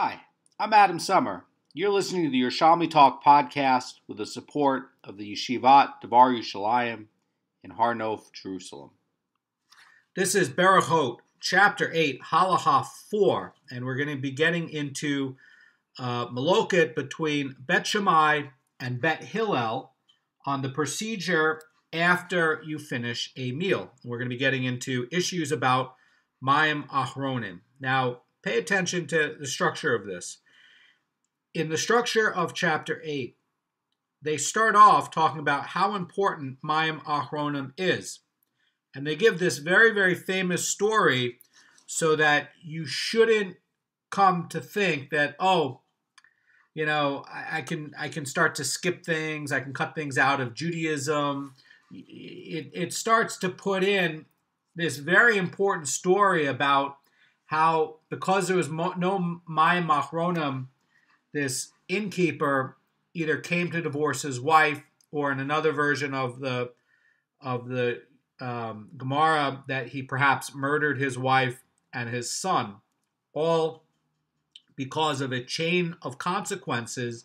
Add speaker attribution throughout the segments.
Speaker 1: Hi, I'm Adam Summer. You're listening to the Yerushalmi Talk podcast with the support of the Yeshivat Devar Yerushalayim in Har Nof, Jerusalem. This is Berachot, chapter 8, Halacha 4, and we're going to be getting into Maloket between Bet Shammai and Bet Hillel on the procedure after you finish a meal. We're going to be getting into issues about Mayim Achronim. Now, pay attention to the structure of this. In the structure of chapter 8, they start off talking about how important Mayim Achronim is. And they give this very, very famous story so that you shouldn't come to think that, I can start to skip things, I can cut things out of Judaism. It starts to put in this very important story about how, because there was no Mayim Achronim, this innkeeper either came to divorce his wife, or in another version of the Gemara, that he perhaps murdered his wife and his son, all because of a chain of consequences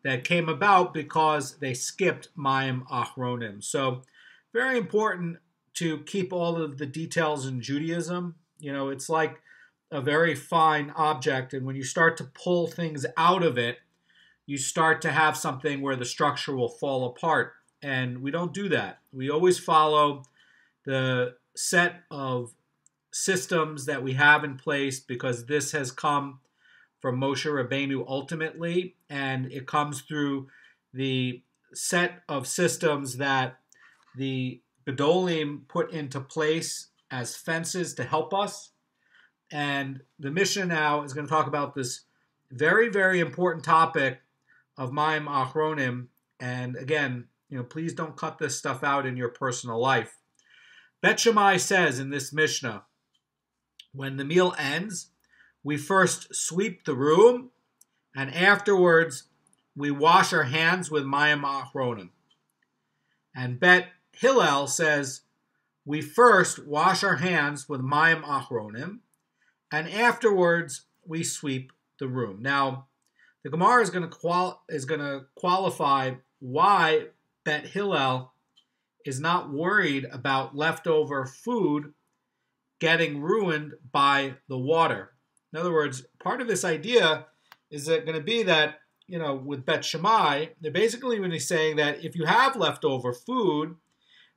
Speaker 1: that came about because they skipped Mayim Achronim. So, very important to keep all of the details in Judaism. It's like a very fine object, and when you start to pull things out of it, you start to have something where the structure will fall apart. And we don't do that. We always follow the set of systems that we have in place, because this has come from Moshe Rabbeinu ultimately, and it comes through the set of systems that the Gedolim put into place as fences to help us. And the Mishnah now is going to talk about this very, very important topic of Mayim Achronim. And again, please don't cut this stuff out in your personal life. Bet Shammai says in this Mishnah, when the meal ends, we first sweep the room, and afterwards we wash our hands with Mayim Achronim. And Bet Hillel says, we first wash our hands with Mayim Achronim, and afterwards we sweep the room. Now, the Gemara is going to qualify why Bet Hillel is not worried about leftover food getting ruined by the water. In other words, part of this idea is going to be that, with Bet Shammai, they're basically going to be saying that if you have leftover food,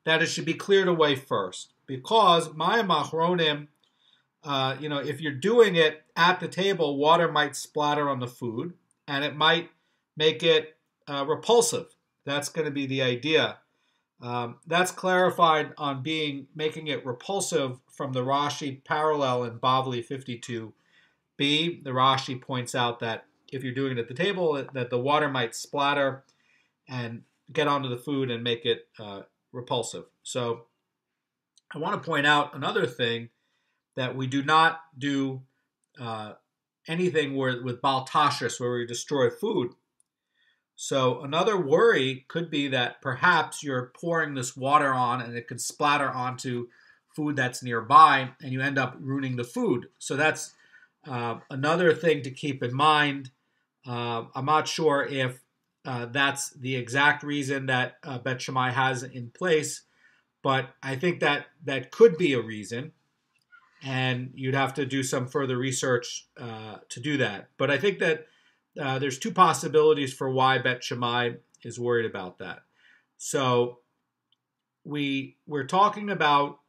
Speaker 1: that it should be cleared away first. Because Mayim Achronim, if you're doing it at the table, water might splatter on the food, and it might make it repulsive. That's going to be the idea. That's clarified on making it repulsive from the Rashi parallel in Bavli 52b. The Rashi points out that if you're doing it at the table, that the water might splatter and get onto the food and make it repulsive. So I want to point out another thing, that we do not do anything with Bal Tashris, where we destroy food. So another worry could be that perhaps you're pouring this water on and it could splatter onto food that's nearby, and you end up ruining the food. So that's another thing to keep in mind. I'm not sure if that's the exact reason that Bet Shammai has in place, but I think that could be a reason, and you'd have to do some further research to do that. But I think that there's two possibilities for why Bet Shammai is worried about that. So we're talking about,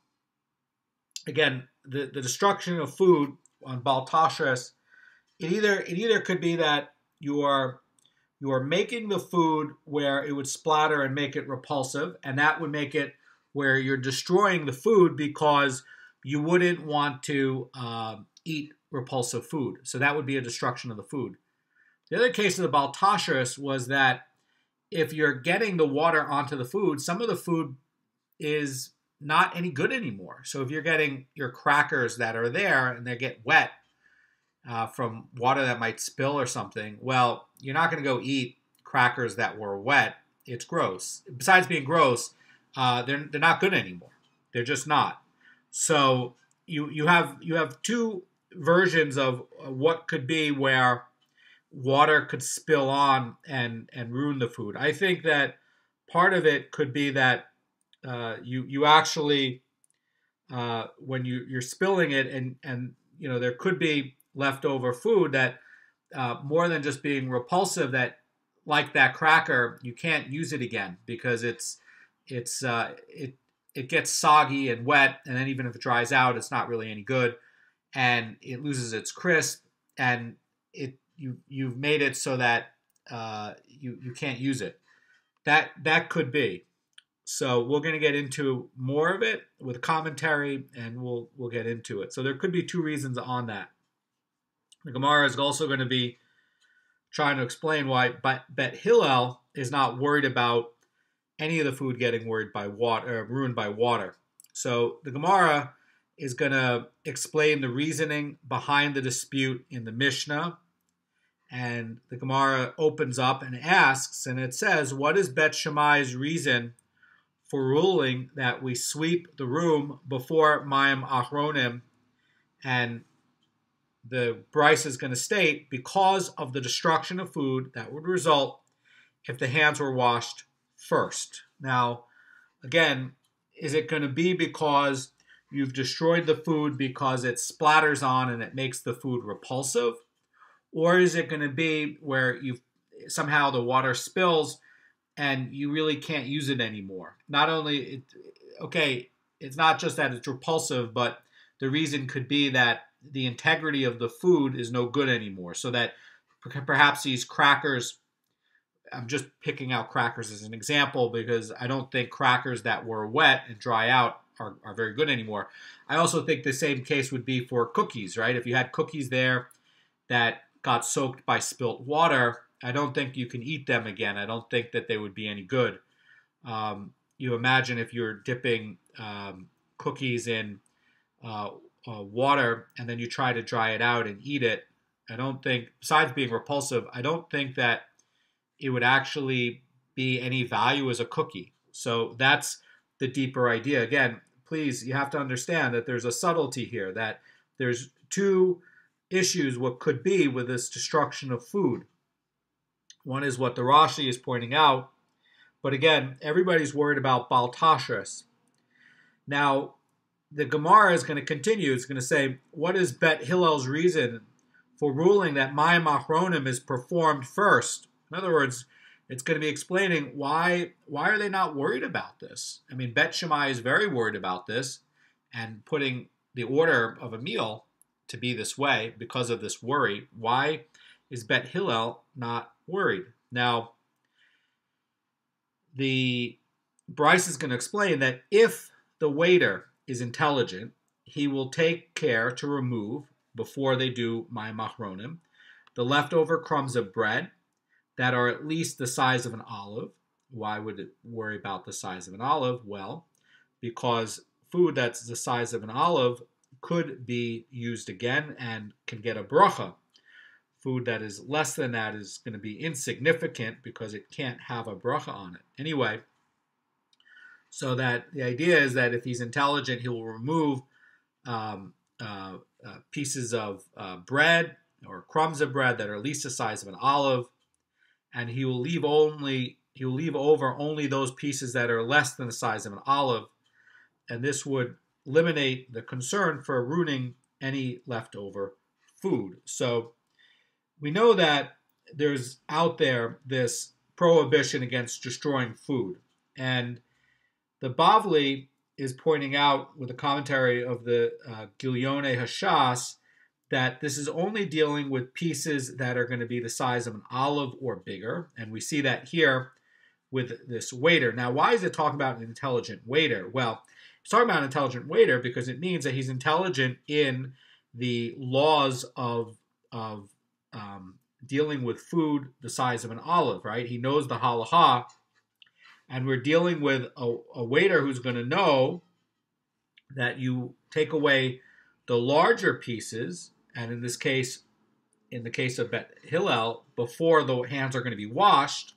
Speaker 1: again, the destruction of food on Bal Tashris. It either could be that you are making the food where it would splatter and make it repulsive, and that would make it where you're destroying the food because you wouldn't want to eat repulsive food. So that would be a destruction of the food. The other case of the Bal Tashris was that if you're getting the water onto the food, some of the food is not any good anymore. So if you're getting your crackers that are there and they get wet from water that might spill or something, well, you're not going to go eat crackers that were wet. It's gross. Besides being gross, they're not good anymore. They're just not. So you have two versions of what could be where water could spill on and ruin the food. I think that part of it could be that you actually when you're spilling it and there could be leftover food that more than just being repulsive, that like that cracker you can't use it again because it gets soggy and wet, and then even if it dries out it's not really any good, and it loses its crisp, and you've made it so that you can't use it. That could be. So we're going to get into more of it with commentary, and we'll get into it. So there could be two reasons on that. The Gemara is also going to be trying to explain why Bet Hillel is not worried about any of the food getting ruined by water. So the Gemara is going to explain the reasoning behind the dispute in the Mishnah. And the Gemara opens up and asks, and it says, what is Bet Shammai's reason for ruling that we sweep the room before Mayim Achronim? And the Bryce is going to state, because of the destruction of food that would result if the hands were washed first. Now, again, is it going to be because you've destroyed the food because it splatters on and it makes the food repulsive? Or is it going to be where somehow the water spills and you really can't use it anymore? Not only, it's not just that it's repulsive, but the reason could be that the integrity of the food is no good anymore. So that perhaps these crackers, I'm just picking out crackers as an example because I don't think crackers that were wet and dry out are very good anymore. I also think the same case would be for cookies, right? If you had cookies there that got soaked by spilt water, I don't think you can eat them again. I don't think that they would be any good. You imagine if you're dipping cookies in water and then you try to dry it out and eat it. I don't think, besides being repulsive, I don't think that it would actually be any value as a cookie. So that's the deeper idea. Again, please, you have to understand that there's a subtlety here, that there's two issues what could be with this destruction of food. One is what the Rashi is pointing out, but again, everybody's worried about Baal Tashris. Now, the Gemara is going to continue. It's going to say, what is Bet Hillel's reason for ruling that Mayim Achronim is performed first? In other words, it's going to be explaining why are they not worried about this? I mean, Bet Shammai is very worried about this and putting the order of a meal to be this way because of this worry. Why is Bet Hillel not worried? Now, the Bryce is going to explain that if the waiter is intelligent, he will take care to remove, before they do Mayim Achronim, the leftover crumbs of bread that are at least the size of an olive. Why would it worry about the size of an olive? Well, because food that's the size of an olive could be used again and can get a bracha. Food that is less than that is going to be insignificant because it can't have a bracha on it. Anyway, so that the idea is that if he's intelligent, he will remove pieces of bread or crumbs of bread that are at least the size of an olive, and he will leave over only those pieces that are less than the size of an olive, and this would eliminate the concern for ruining any leftover food. So we know that there's out there this prohibition against destroying food, and the Bavli is pointing out with a commentary of the Gilyonei Hashas that this is only dealing with pieces that are going to be the size of an olive or bigger, and we see that here with this waiter. Now, why is it talking about an intelligent waiter? Well, it's talking about an intelligent waiter because it means that he's intelligent in the laws of dealing with food the size of an olive, right? He knows the halacha, and we're dealing with a waiter who's going to know that you take away the larger pieces, and in this case, in the case of Bet Hillel, before the hands are going to be washed,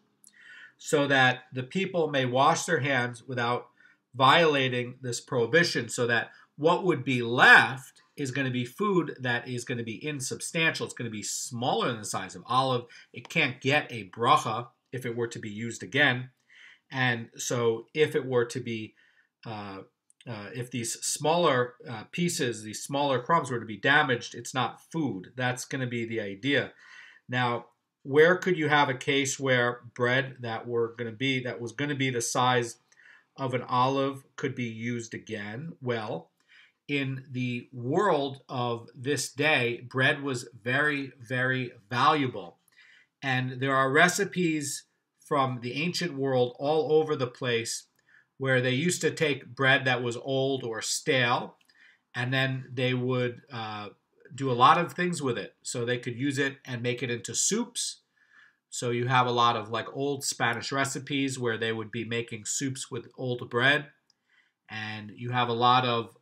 Speaker 1: so that the people may wash their hands without violating this prohibition, so that what would be left is going to be food that is going to be insubstantial. It's going to be smaller than the size of olive. It can't get a bracha if it were to be used again. And so if it were to be, if these smaller pieces, these smaller crumbs were to be damaged, it's not food. That's going to be the idea. Now, where could you have a case where bread that was going to be the size of an olive could be used again? Well, in the world of this day, bread was very, very valuable. And there are recipes from the ancient world all over the place where they used to take bread that was old or stale, and then they would do a lot of things with it. So they could use it and make it into soups. So you have a lot of like old Spanish recipes where they would be making soups with old bread. And you have a lot of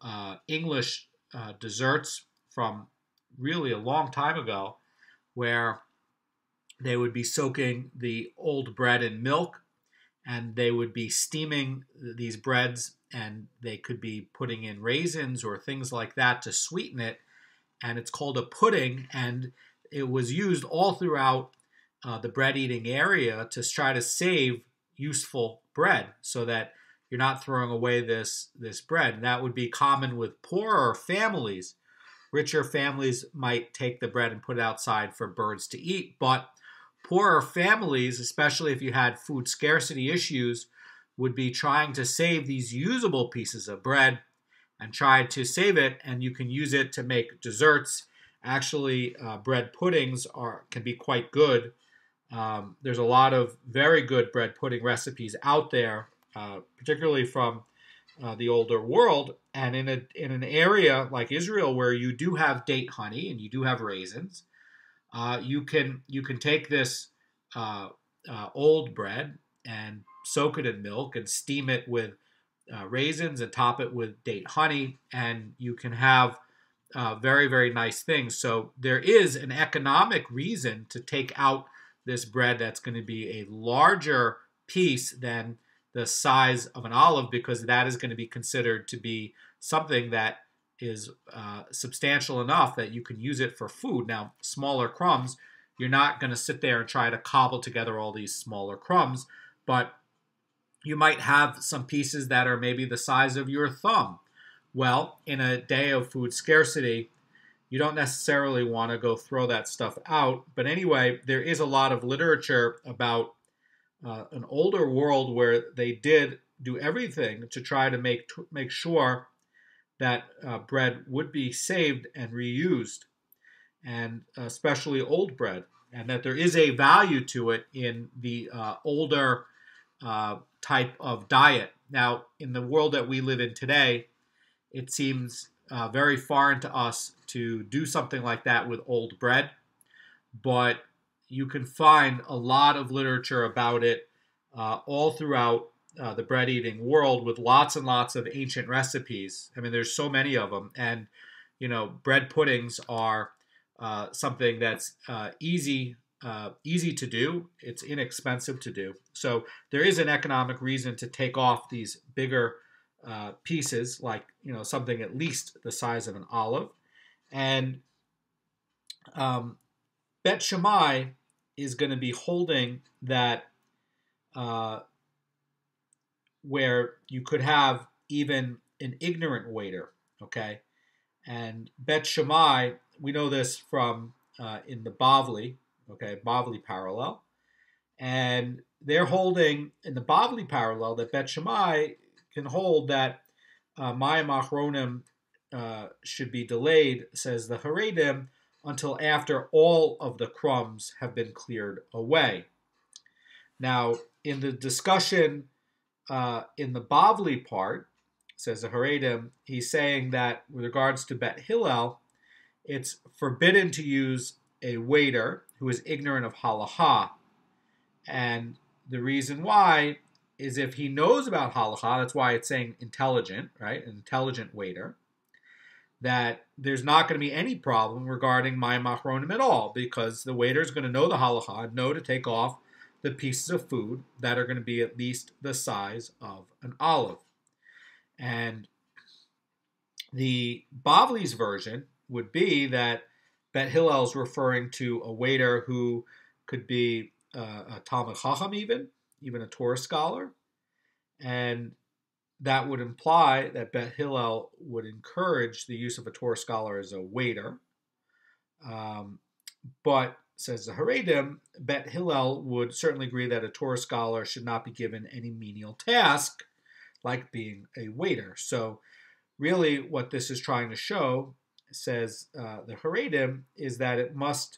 Speaker 1: English desserts from really a long time ago where they would be soaking the old bread in milk, and they would be steaming these breads, and they could be putting in raisins or things like that to sweeten it. And it's called a pudding, and it was used all throughout the bread eating area to try to save useful bread so that you're not throwing away this bread. And that would be common with poorer families. Richer families might take the bread and put it outside for birds to eat, but poorer families, especially if you had food scarcity issues, would be trying to save these usable pieces of bread and try to save it, and you can use it to make desserts. Actually, bread puddings can be quite good. There's a lot of very good bread pudding recipes out there, particularly from the older world. And in an area like Israel where you do have date honey and you do have raisins, you can take this old bread and soak it in milk and steam it with raisins and top it with date honey, and you can have very, very nice things. So there is an economic reason to take out this bread that's going to be a larger piece than the size of an olive, because that is going to be considered to be something that is substantial enough that you can use it for food. Now, smaller crumbs, you're not going to sit there and try to cobble together all these smaller crumbs, but you might have some pieces that are maybe the size of your thumb. Well, in a day of food scarcity, you don't necessarily want to go throw that stuff out. But anyway, there is a lot of literature about an older world where they did do everything to try to make sure that bread would be saved and reused, and especially old bread, and that there is a value to it in the older type of diet. Now, in the world that we live in today, it seems very foreign to us to do something like that with old bread, but you can find a lot of literature about it all throughout the bread eating world, with lots and lots of ancient recipes. I mean, there's so many of them, and bread puddings are something that's easy to do. It's inexpensive to do. So there is an economic reason to take off these bigger pieces, like something at least the size of an olive. And Bet Shammai is going to be holding that where you could have even an ignorant waiter, okay? And Bet Shammai, we know this from in the Bavli, okay, Bavli parallel, and they're holding in the Bavli parallel that Bet Shammai can hold that Mayim Achronim should be delayed, says the Haredim, until after all of the crumbs have been cleared away. Now, in the discussion in the Bavli part, says the Haredim, he's saying that with regards to Bet Hillel, it's forbidden to use a waiter who is ignorant of halacha. And the reason why is if he knows about halacha, that's why it's saying intelligent, right? An intelligent waiter, that there's not going to be any problem regarding Mayim Achronim at all, because the waiter is going to know the halacha and know to take off the pieces of food that are going to be at least the size of an olive. And The Bavli's version would be that Bet Hillel is referring to a waiter who could be a Talmud Chacham, even a Torah scholar, and that would imply that Bet Hillel would encourage the use of a Torah scholar as a waiter. But, says the Haredim, Bet Hillel would certainly agree that a Torah scholar should not be given any menial task like being a waiter. So really what this is trying to show, says the Haredim, is that it must,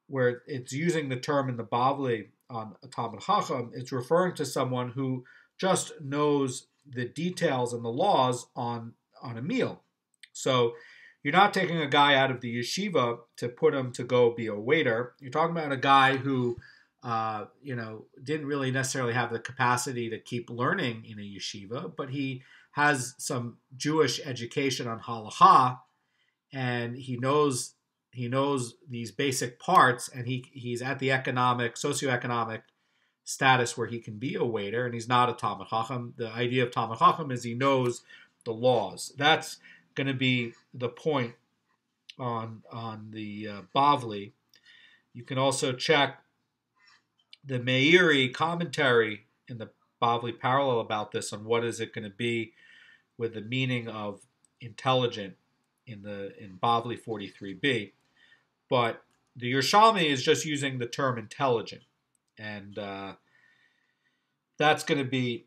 Speaker 1: where it's using the term in the Bavli on a Talmud Chacham, it's referring to someone who just knows the details and the laws on a meal. So you're not taking a guy out of the yeshiva to put him to go be a waiter. You're talking about a guy who, didn't really necessarily have the capacity to keep learning in a yeshiva, but he has some Jewish education on halacha, and he knows these basic parts, and he's at the socioeconomic status where he can be a waiter, and he's not a Talmud Chacham. The idea of Talmud Chacham is he knows the laws. That's going to be the point on the Bavli. You can also check the Meiri commentary in the Bavli parallel about this on what is it going to be with the meaning of intelligent in Bavli 43b. But the Yerushalmi is just using the term intelligent, and that's going to be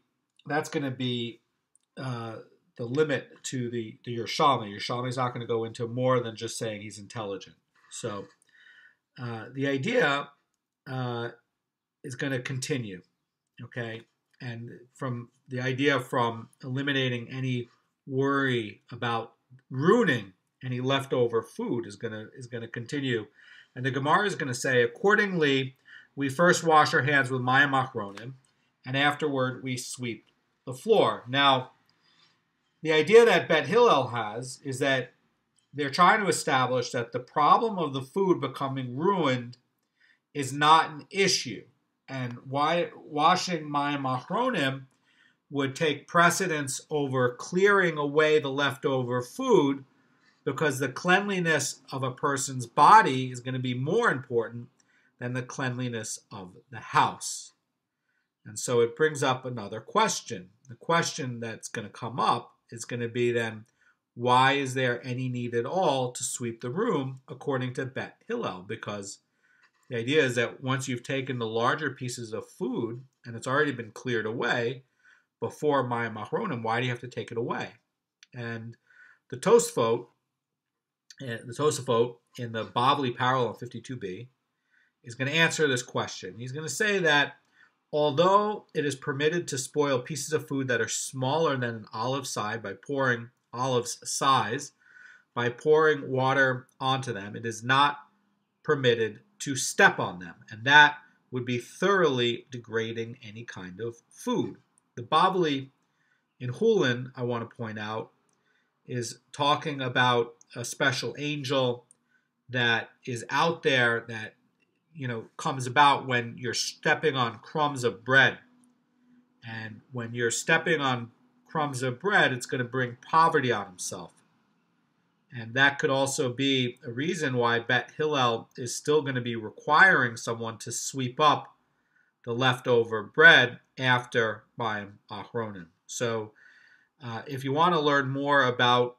Speaker 1: the limit to the Yerushalmi. Yerushalmi is not going to go into more than just saying he's intelligent. So the idea is going to continue, okay? And from the idea from eliminating any worry about ruining any leftover food is going to continue. And the Gemara is going to say, accordingly, we first wash our hands with mayim achronim, and afterward we sweep the floor. Now, the idea that Bet Hillel has is that they're trying to establish that the problem of the food becoming ruined is not an issue. And why washing mayim achronim would take precedence over clearing away the leftover food, because the cleanliness of a person's body is going to be more important than the cleanliness of the house. And so it brings up another question. The question that's going to come up is going to be then, why is there any need at all to sweep the room according to Bet Hillel? Because the idea is that once you've taken the larger pieces of food and it's already been cleared away before mayim achronim, why do you have to take it away? And the Tosafot in the Bavli parallel 52b is going to answer this question. He's going to say that although it is permitted to spoil pieces of food that are smaller than an olive's size by pouring water onto them, it is not permitted to step on them, and that would be thoroughly degrading any kind of food. The Bavli in Hulin, I want to point out, is talking about a special angel that is out there that comes about when you're stepping on crumbs of bread. And when you're stepping on crumbs of bread, it's going to bring poverty on himself. And that could also be a reason why Bet Hillel is still going to be requiring someone to sweep up the leftover bread after mayim achronim. So if you want to learn more about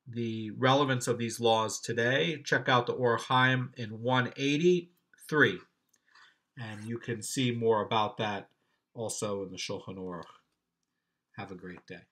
Speaker 1: the relevance of these laws today, check out the Or Chaim in 183, and you can see more about that also in the Shulchan Aruch. Have a great day.